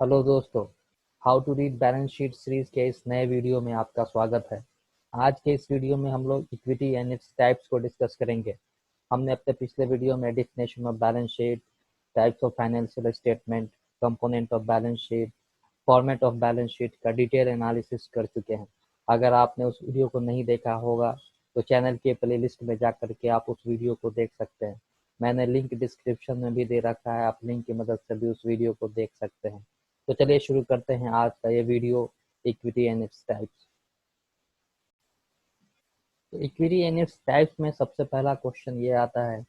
Hello दोस्तों, how to read balance sheet series के इस नए वीडियो में आपका स्वागत है। आज के इस वीडियो में हम लोग इक्विटी एंड इट्स टाइप्स को डिस्कस करेंगे। हमने अपने पिछले वीडियो में definition of balance sheet, types of financial statement, component of balance sheet, format of balance sheet का डिटेल एनालिसिस कर चुके हैं। अगर आपने उस वीडियो को नहीं देखा होगा तो चैनल के प्लेलिस्ट में जा करके आप उस वीडियो को देख सकते हैं। मैंने लिंक डिस्क्रिप्शन में भी दे रखा है, आप लिंक की मदद से भी उस वीडियो को देख सकते हैं। तो चलिए शुरू करते हैं आज का ये video, equity and its types. तो इक्विटी एंड इट्स टाइप्स में सबसे पहला क्वेश्चन ये आता है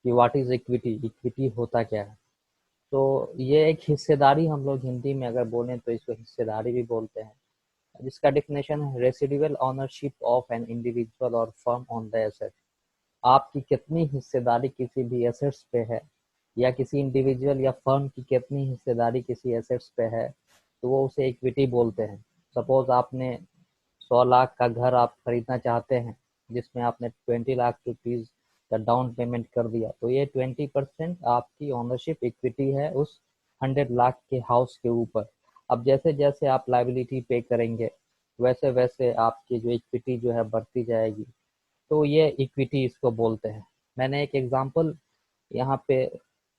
कि व्हाट इज इक्विटी। इक्विटी होता क्या है? तो ये एक हिस्सेदारी, हम लोग हिंदी में अगर बोलें तो इसको हिस्सेदारी भी बोलते हैं, जिसका डिफिनेशन है residual ownership of an individual और फर्म ऑन द एसेट। आपकी कितनी हिस्सेदारी किसी भी एसेट्स पे है, या किसी इंडिविजुअल या फर्म की कितनी हिस्सेदारी किसी एसेट्स पे है, तो वो उसे इक्विटी बोलते हैं। सपोज आपने 100 लाख का घर आप खरीदना चाहते हैं, जिसमें आपने 20 लाख रुपीज का डाउन पेमेंट कर दिया, तो ये 20% आपकी ओनरशिप इक्विटी है उस 100 लाख के हाउस के ऊपर। अब जैसे जैसे आप लाइबिलिटी पे करेंगे, वैसे वैसे आपकी जो इक्विटी जो है बढ़ती जाएगी, तो ये इक्विटी इसको बोलते हैं। मैंने एक एग्जांपल यहाँ पे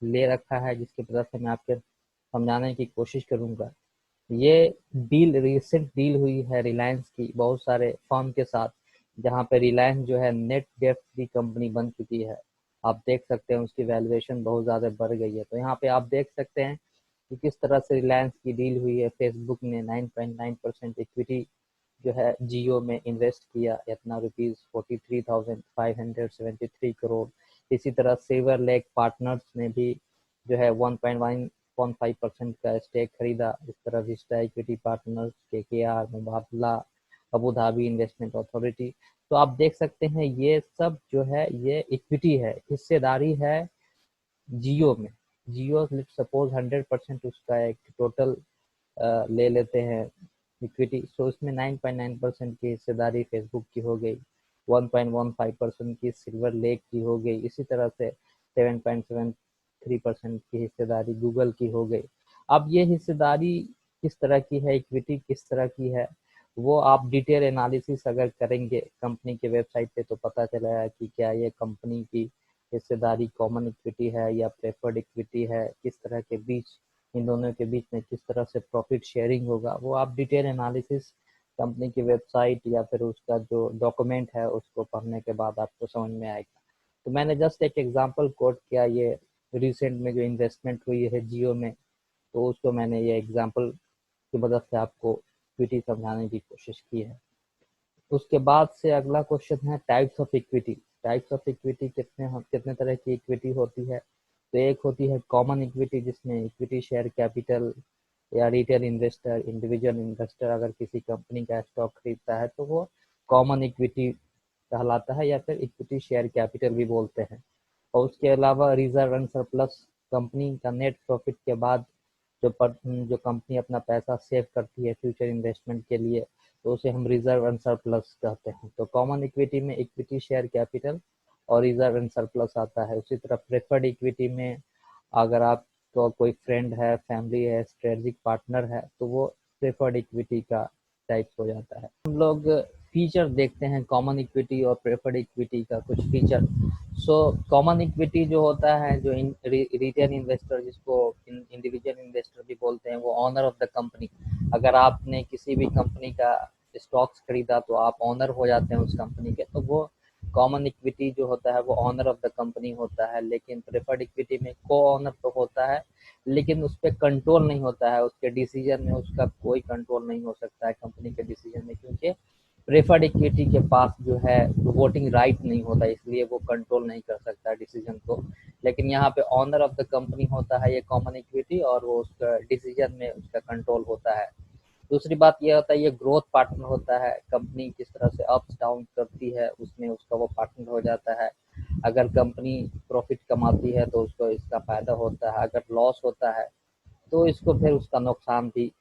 ले रखा है, जिसकी वजह से मैं आपके समझाने की कोशिश करूंगा। ये डील रिसेंट डील हुई है रिलायंस की बहुत सारे फर्म के साथ, जहाँ पे रिलायंस जो है नेट डेट फ्री कंपनी बन चुकी है। आप देख सकते हैं उसकी वैल्यूएशन बहुत ज़्यादा बढ़ गई है। तो यहाँ पे आप देख सकते हैं कि किस तरह से रिलायंस की डील हुई है। फेसबुक ने 9.9% इक्विटी जो है जियो में इन्वेस्ट किया, इतना ₹43,573 करोड़। इसी तरह सिल्वर लेक पार्टनर्स ने भी जो है 1.15% का स्टेक खरीदा। इस तरह Vista Equity Partners, KKR, Mubadala, Abu Dhabi Investment Authority. तो आप देख सकते हैं ये सब जो है ये इक्विटी है, हिस्सेदारी है जियो में। जियो सपोज 100% उसका एक टोटल ले लेते हैं इक्विटी, सो इसमें 9.9% की हिस्सेदारी फेसबुक की हो गई, 1.15% की सिल्वर लेक की हो गई, इसी तरह से 7.73% की हिस्सेदारी गूगल की हो गई। अब ये हिस्सेदारी किस तरह की है, इक्विटी किस तरह की है, वो आप डिटेल एनालिसिस अगर करेंगे कंपनी के वेबसाइट पे तो पता चलेगा कि क्या ये कंपनी की हिस्सेदारी कॉमन इक्विटी है या प्रेफर्ड इक्विटी है, किस तरह के बीच, इन दोनों के बीच में किस तरह से प्रॉफिट शेयरिंग होगा, वो आप डिटेल एनालिसिस कंपनी की वेबसाइट या फिर उसका जो डॉक्यूमेंट है उसको पढ़ने के बाद आपको समझ में आएगा। तो मैंने जस्ट एक एग्जांपल कोट किया, ये रिसेंट में जो इन्वेस्टमेंट हुई है जियो में, तो उसको मैंने ये एग्जांपल की मदद से आपको इक्विटी समझाने की कोशिश की है। उसके बाद से अगला क्वेश्चन है types of equity. Types of equity कितने तरह की इक्विटी होती है? तो एक होती है कॉमन इक्विटी, जिसमें इक्विटी शेयर कैपिटल या रिटेल इन्वेस्टर, इंडिविजुअल इन्वेस्टर अगर किसी कंपनी का स्टॉक खरीदता है तो वो कॉमन इक्विटी कहलाता है, या फिर इक्विटी शेयर कैपिटल भी बोलते हैं। और उसके अलावा रिजर्व एंड सरप्लस, कंपनी का नेट प्रॉफिट के बाद जो कंपनी अपना पैसा सेव करती है फ्यूचर इन्वेस्टमेंट के लिए, तो उसे हम रिजर्व एंड सरप्लस कहते हैं। तो कॉमन इक्विटी में इक्विटी शेयर कैपिटल और रिजर्व एंड सरप्लस आता है। उसी तरह प्रेफर्ड इक्विटी में अगर आप तो कोई फ्रेंड है, फैमिली है, स्ट्रेटेजिक पार्टनर है, तो वो प्रेफर्ड इक्विटी का टाइप्स हो जाता है। हम लोग फीचर देखते हैं कॉमन इक्विटी और प्रेफर्ड इक्विटी का कुछ फीचर। सो कॉमन इक्विटी जो होता है, जो रिटेल इन्वेस्टर, जिसको इंडिविजुअल इन्वेस्टर भी बोलते हैं, वो ऑनर ऑफ द कंपनी। अगर आपने किसी भी कंपनी का स्टॉक्स खरीदा तो आप ऑनर हो जाते हैं उस कंपनी के, तो वो कॉमन इक्विटी जो होता है वो ऑनर ऑफ द कंपनी होता है। लेकिन प्रेफर्ड इक्विटी में को ऑनर तो होता है, लेकिन उस पर कंट्रोल नहीं होता है, उसके डिसीजन में उसका कोई कंट्रोल नहीं हो सकता है कंपनी के डिसीजन में, क्योंकि प्रेफर्ड इक्विटी के पास जो है वोटिंग राइट नहीं होता, इसलिए वो कंट्रोल नहीं कर सकता डिसीजन को। लेकिन यहाँ पे ऑनर ऑफ द कंपनी होता है ये कॉमन इक्विटी, और वो उसका डिसीजन में उसका कंट्रोल होता है। दूसरी बात यह होता है ये ग्रोथ पार्टनर होता है, कंपनी किस तरह से अप्स डाउन करती है उसमें उसका वो पार्टनर हो जाता है। अगर कंपनी प्रॉफिट कमाती है तो उसको इसका फायदा होता है, अगर लॉस होता है तो इसको फिर उसका नुकसान भी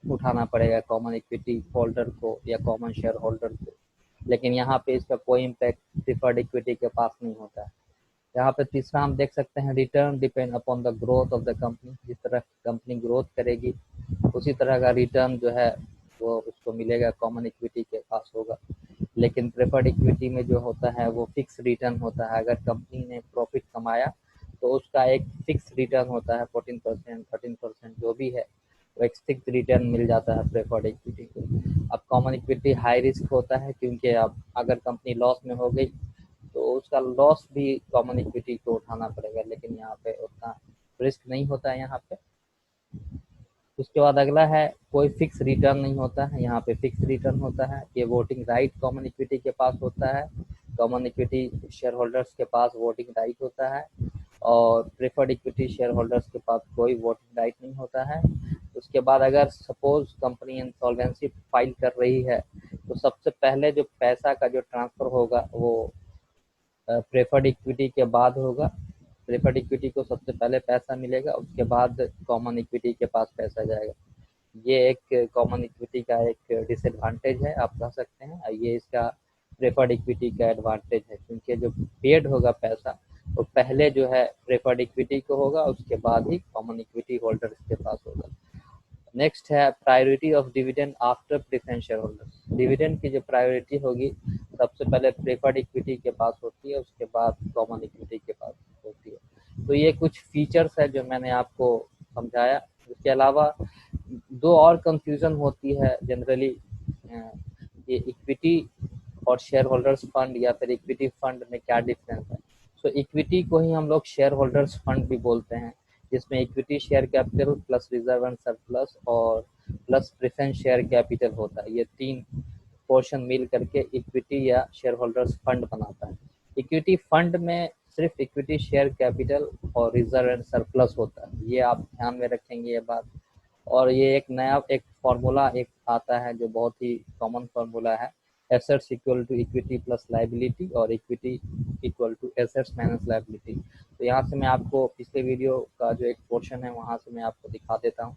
उठाना पड़ेगा कॉमन इक्विटी होल्डर को या कॉमन शेयर होल्डर को। लेकिन यहाँ पे इसका कोई इम्पैक्ट प्रिफर्ड इक्विटी के पास नहीं होता है। यहाँ पे तीसरा हम देख सकते हैं return depend upon the growth of the company. जिस तरह कंपनी ग्रोथ करेगी उसी तरह का रिटर्न जो है वो उसको मिलेगा, कॉमन इक्विटी के पास होगा। लेकिन प्रेफर्ड इक्विटी में जो होता है वो फिक्स रिटर्न होता है। अगर कंपनी ने प्रॉफिट कमाया तो उसका एक फिक्स रिटर्न होता है, 14% 13% जो भी है, वो एक फिक्स रिटर्न मिल जाता है प्रेफर्ड इक्विटी को। अब कॉमन इक्विटी हाई रिस्क होता है, क्योंकि अब अगर कंपनी लॉस में हो गई तो उसका लॉस भी कॉमन इक्विटी को उठाना पड़ेगा, लेकिन यहाँ पे उतना रिस्क नहीं होता है यहाँ पे। उसके बाद अगला है, कोई फिक्स रिटर्न नहीं होता है, यहाँ पे फिक्स रिटर्न होता है। ये वोटिंग राइट कॉमन इक्विटी के पास होता है। कॉमन इक्विटी शेयर होल्डर्स के पास वोटिंग राइट होता है, और प्रेफर्ड इक्विटी शेयर होल्डर्स के पास कोई वोटिंग राइट नहीं होता है। उसके बाद अगर सपोज कंपनी इंसॉल्वेंसी फाइल कर रही है तो सबसे पहले जो पैसा का जो ट्रांसफर होगा वो प्रेफर्ड इक्विटी के बाद होगा। प्रेफर्ड इक्विटी को सबसे पहले पैसा मिलेगा, उसके बाद कॉमन इक्विटी के पास पैसा जाएगा। ये एक कॉमन इक्विटी का एक डिसएडवांटेज है, आप कह सकते हैं। ये इसका प्रेफर्ड इक्विटी का एडवांटेज है, क्योंकि जो पेड होगा पैसा वो पहले जो है प्रेफर्ड इक्विटी को होगा, उसके बाद ही कॉमन इक्विटी होल्डर के पास होगा। नेक्स्ट है priority of dividend after preference share holders. Dividend की जो प्रायोरिटी होगी सबसे पहले प्रेफर्ड इक्विटी के पास होती है, उसके बाद कॉमन इक्विटी के पास होती है। तो ये कुछ फीचर्स है जो मैंने आपको समझाया। इसके अलावा दो और कंफ्यूजन होती है जनरली, ये इक्विटी और शेयर होल्डर्स फंड या फिर इक्विटी फंड में क्या डिफरेंस है। सो इक्विटी को ही हम लोग शेयर होल्डर्स फंड भी बोलते हैं, जिसमें equity share capital plus reserve and surplus और प्लस प्रेफरेंस शेयर कैपिटल होता है। ये तीन पोर्शन मिल करके इक्विटी या शेयर होल्डर्स फंड बनाता है। इक्विटी फंड में सिर्फ इक्विटी शेयर कैपिटल और रिजर्व एंड सरप्लस होता है, ये आप ध्यान में रखेंगे ये बात। और ये एक नया एक फॉर्मूला एक आता है जो बहुत ही कॉमन फॉर्मूला है, assets equal to equity plus liability और equity equal to assets minus liability. तो यहाँ से मैं आपको पिछले वीडियो का जो एक पोर्शन है वहाँ से मैं आपको दिखा देता हूँ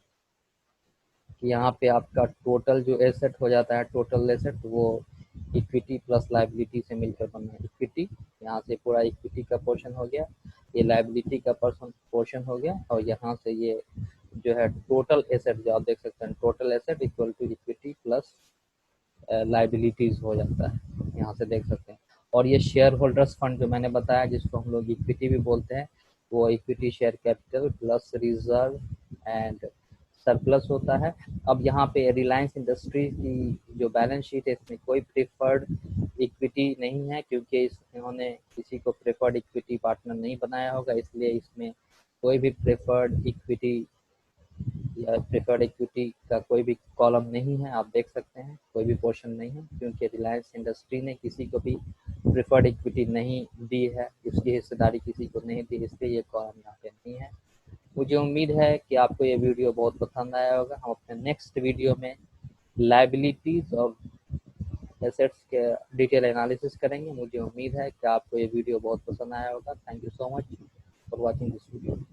कि यहाँ पे आपका टोटल जो एसेट हो जाता है, टोटल एसेट वो इक्विटी प्लस लाइबिलिटी से मिलकर बना है। इक्विटी यहाँ से पूरा इक्विटी का पोर्शन हो गया, ये लाइबिलिटी का पोर्शन हो गया, और यहाँ से ये जो है टोटल एसेट जो आप देख सकते हैं, total asset equal to equity plus liabilities हो जाता है, यहाँ से देख सकते हैं। और ये शेयर होल्डर्स फंड जो मैंने बताया जिसको हम लोग इक्विटी भी बोलते हैं, वो equity share capital plus reserve and surplus होता है। अब यहाँ पे रिलायंस इंडस्ट्री की जो बैलेंस शीट है इसमें कोई प्रेफर्ड इक्विटी नहीं है, क्योंकि इन्होंने किसी को प्रेफर्ड इक्विटी पार्टनर नहीं बनाया होगा, इसलिए इसमें कोई भी प्रेफर्ड इक्विटी या प्रेफर्ड इक्विटी का कोई भी कॉलम नहीं है। आप देख सकते हैं कोई भी पोर्शन नहीं है, क्योंकि रिलायंस इंडस्ट्री ने किसी को भी प्रेफर्ड इक्विटी नहीं दी है, उसकी हिस्सेदारी किसी को नहीं दी, इसलिए ये कॉलम यहाँ पे नहीं है। मुझे उम्मीद है कि आपको ये वीडियो बहुत पसंद आया होगा। हम अपने नेक्स्ट वीडियो में लायबिलिटीज और एसेट्स के डिटेल एनालिसिस करेंगे। मुझे उम्मीद है कि आपको ये वीडियो बहुत पसंद आया होगा। Thank you so much for watching this video.